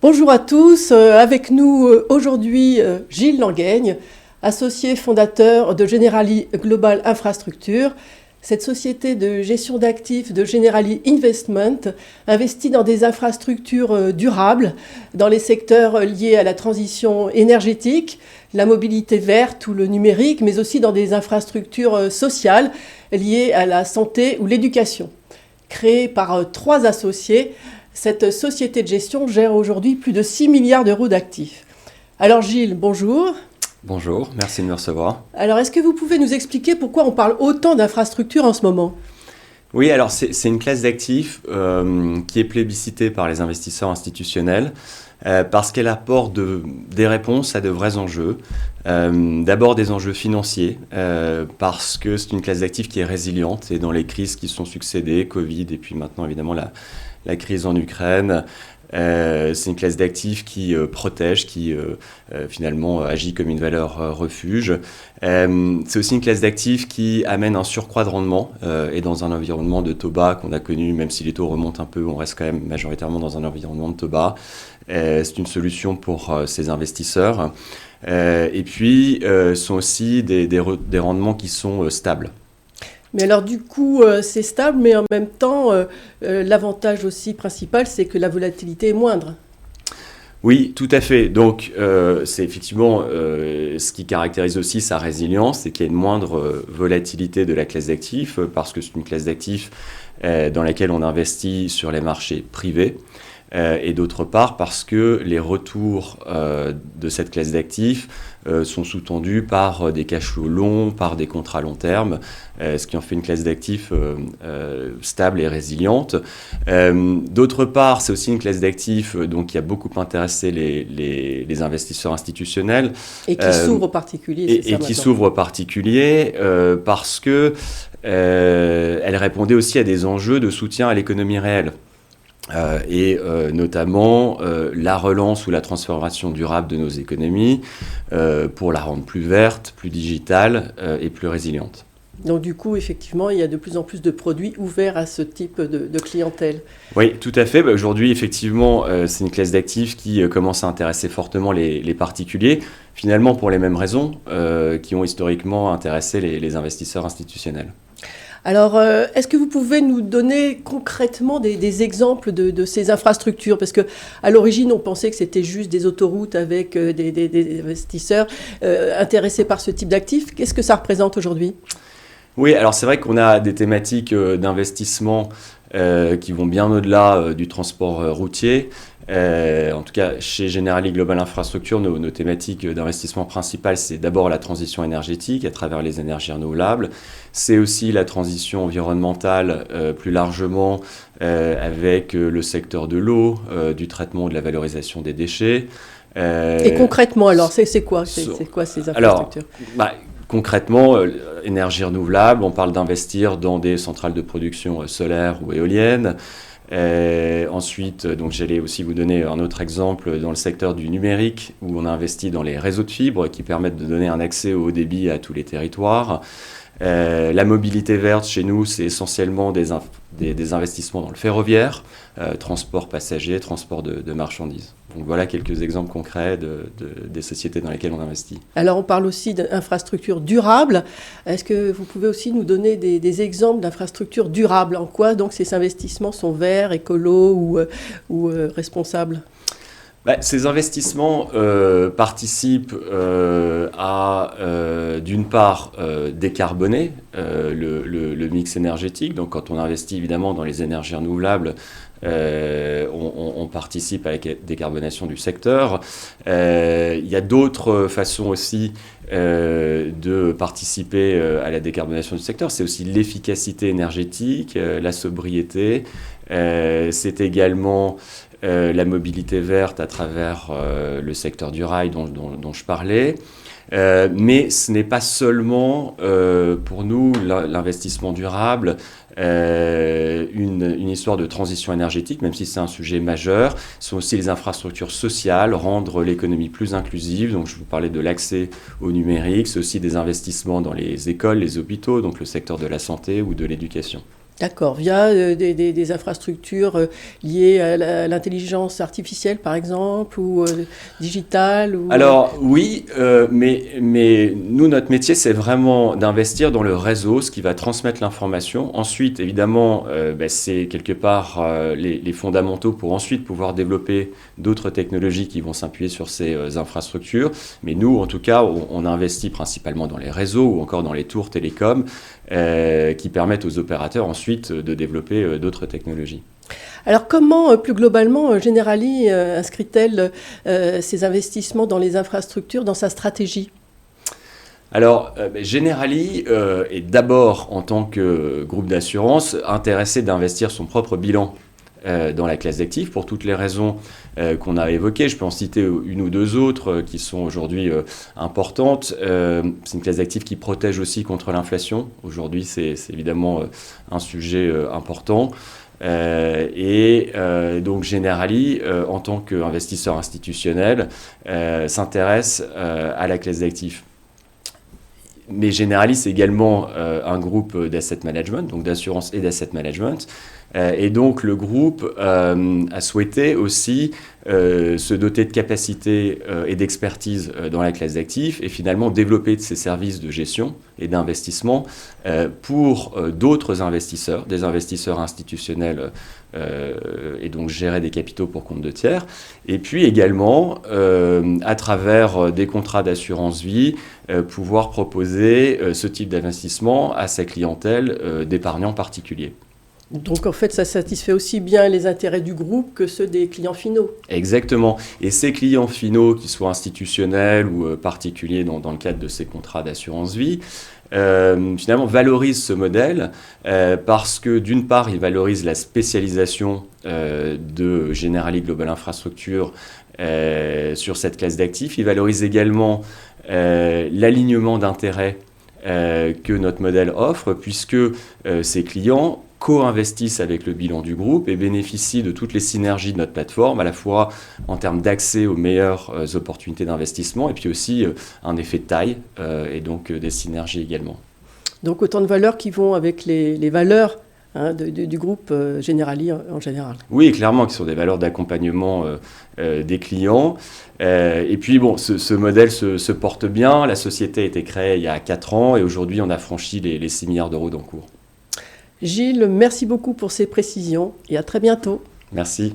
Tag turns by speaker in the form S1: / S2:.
S1: Bonjour à tous, avec nous aujourd'hui Gilles Langaigne, associé fondateur de Generali Global Infrastructure. Cette société de gestion d'actifs de Generali Investment investit dans des infrastructures durables, dans les secteurs liés à la transition énergétique, la mobilité verte ou le numérique, mais aussi dans des infrastructures sociales liées à la santé ou l'éducation. Créée par 3 associés, cette société de gestion gère aujourd'hui plus de 6 milliards d'euros d'actifs. Alors Gilles, bonjour.
S2: Bonjour, merci de me recevoir.
S1: Alors est-ce que vous pouvez nous expliquer pourquoi on parle autant d'infrastructures en ce moment ?
S2: Oui, alors c'est une classe d'actifs qui est plébiscitée par les investisseurs institutionnels parce qu'elle apporte des réponses à de vrais enjeux. D'abord des enjeux financiers, parce que c'est une classe d'actifs qui est résiliente et dans les crises qui sont succédées, Covid et puis maintenant évidemment la crise en Ukraine, c'est une classe d'actifs qui protège, qui finalement agit comme une valeur refuge. C'est aussi une classe d'actifs qui amène un surcroît de rendement et dans un environnement de taux bas qu'on a connu, même si les taux remontent un peu, on reste quand même majoritairement dans un environnement de taux bas. C'est une solution pour ces investisseurs. Et puis, sont aussi des rendements qui sont stables.
S1: Mais alors du coup, c'est stable, mais en même temps, l'avantage aussi principal, c'est que la volatilité est moindre.
S2: Oui, tout à fait. Donc, c'est effectivement ce qui caractérise aussi sa résilience, c'est qu'il y a une moindre volatilité de la classe d'actifs, parce que c'est une classe d'actifs dans laquelle on investit sur les marchés privés. Et d'autre part parce que les retours de cette classe d'actifs sont sous-tendus par des cash flows longs, par des contrats long terme, ce qui en fait une classe d'actifs stable et résiliente. D'autre part, c'est aussi une classe d'actifs qui a beaucoup intéressé les investisseurs institutionnels.
S1: Et qui s'ouvre aux particuliers, c'est ça.
S2: Et qui s'ouvre aux particuliers parce que elle répondait aussi à des enjeux de soutien à l'économie réelle. Notamment la relance ou la transformation durable de nos économies pour la rendre plus verte, plus digitale et plus résiliente.
S1: Donc du coup, effectivement, il y a de plus en plus de produits ouverts à ce type de clientèle.
S2: Oui, tout à fait. Aujourd'hui, effectivement, c'est une classe d'actifs qui commence à intéresser fortement les particuliers, finalement pour les mêmes raisons qui ont historiquement intéressé les investisseurs institutionnels.
S1: Alors, est-ce que vous pouvez nous donner concrètement des exemples de ces infrastructures ? Parce qu'à l'origine, on pensait que c'était juste des autoroutes avec des investisseurs intéressés par ce type d'actifs. Qu'est-ce que ça représente aujourd'hui ?
S2: Oui, alors c'est vrai qu'on a des thématiques d'investissement qui vont bien au-delà du transport routier. En tout cas, chez Generali Global Infrastructure, nos thématiques d'investissement principales, c'est d'abord la transition énergétique à travers les énergies renouvelables. C'est aussi la transition environnementale plus largement avec le secteur de l'eau, du traitement, de la valorisation des déchets.
S1: Et concrètement, alors, c'est quoi ces infrastructures ?
S2: Concrètement, énergie renouvelable, on parle d'investir dans des centrales de production solaires ou éoliennes. Ensuite, donc j'allais aussi vous donner un autre exemple dans le secteur du numérique où on a investi dans les réseaux de fibres qui permettent de donner un accès au haut débit à tous les territoires. La mobilité verte chez nous, c'est essentiellement des investissements dans le ferroviaire, transport passager, transport de marchandises. Donc voilà quelques exemples concrets des sociétés dans lesquelles on investit.
S1: Alors on parle aussi d'infrastructures durables. Est-ce que vous pouvez aussi nous donner des exemples d'infrastructures durables ? En quoi donc ces investissements sont verts, écolos ou responsables ?
S2: Ces investissements participent à, d'une part, décarboner le mix énergétique. Donc, quand on investit évidemment dans les énergies renouvelables, on participe à la décarbonation du secteur. Il y a d'autres façons aussi de participer à la décarbonation du secteur. C'est aussi l'efficacité énergétique, la sobriété. C'est également la mobilité verte à travers le secteur du rail dont je parlais. Mais ce n'est pas seulement pour nous l'investissement durable, une histoire de transition énergétique, même si c'est un sujet majeur. Ce sont aussi les infrastructures sociales, rendre l'économie plus inclusive. Donc je vous parlais de l'accès au numérique, c'est aussi des investissements dans les écoles, les hôpitaux, donc le secteur de la santé ou de l'éducation.
S1: D'accord, via des infrastructures liées à l'intelligence artificielle, par exemple, ou digitale ou,
S2: Alors oui, mais nous, notre métier, c'est vraiment d'investir dans le réseau, ce qui va transmettre l'information. Ensuite, évidemment, c'est quelque part les fondamentaux pour ensuite pouvoir développer d'autres technologies qui vont s'appuyer sur ces infrastructures. Mais nous, en tout cas, on investit principalement dans les réseaux ou encore dans les tours télécoms qui permettent aux opérateurs ensuite de développer d'autres technologies.
S1: Alors comment, plus globalement, Generali inscrit-elle ses investissements dans les infrastructures dans sa stratégie?
S2: Alors, Generali est d'abord, en tant que groupe d'assurance, intéressé d'investir son propre bilan dans la classe d'actifs pour toutes les raisons qu'on a évoquées. Je peux en citer une ou deux autres qui sont aujourd'hui importantes. C'est une classe d'actifs qui protège aussi contre l'inflation. Aujourd'hui, c'est évidemment un sujet important. Donc Generali, en tant qu'investisseur institutionnel, s'intéresse à la classe d'actifs. Mais Generali, c'est également un groupe d'asset management, donc d'assurance et d'asset management. Et donc le groupe a souhaité aussi se doter de capacités et d'expertise dans la classe d'actifs et finalement développer de ses services de gestion et d'investissement pour d'autres investisseurs, des investisseurs institutionnels et donc gérer des capitaux pour compte de tiers. Et puis également, à travers des contrats d'assurance vie, pouvoir proposer ce type d'investissement à sa clientèle d'épargnants particuliers.
S1: Donc en fait, ça satisfait aussi bien les intérêts du groupe que ceux des clients finaux.
S2: Exactement. Et ces clients finaux, qu'ils soient institutionnels ou particuliers dans le cadre de ces contrats d'assurance vie, finalement valorisent ce modèle parce que d'une part, ils valorisent la spécialisation de Generali Global Infrastructure sur cette classe d'actifs. Ils valorisent également l'alignement d'intérêts que notre modèle offre, puisque ces clients co-investissent avec le bilan du groupe et bénéficient de toutes les synergies de notre plateforme, à la fois en termes d'accès aux meilleures opportunités d'investissement et puis aussi un effet de taille et donc des synergies également.
S1: Donc autant de valeurs qui vont avec les valeurs du groupe Generali en général.
S2: Oui, clairement, qui sont des valeurs d'accompagnement des clients. Et puis, bon, ce modèle se porte bien. La société a été créée il y a 4 ans et aujourd'hui, on a franchi les 6 milliards d'euros d'encours.
S1: Gilles, merci beaucoup pour ces précisions et à très bientôt.
S2: Merci.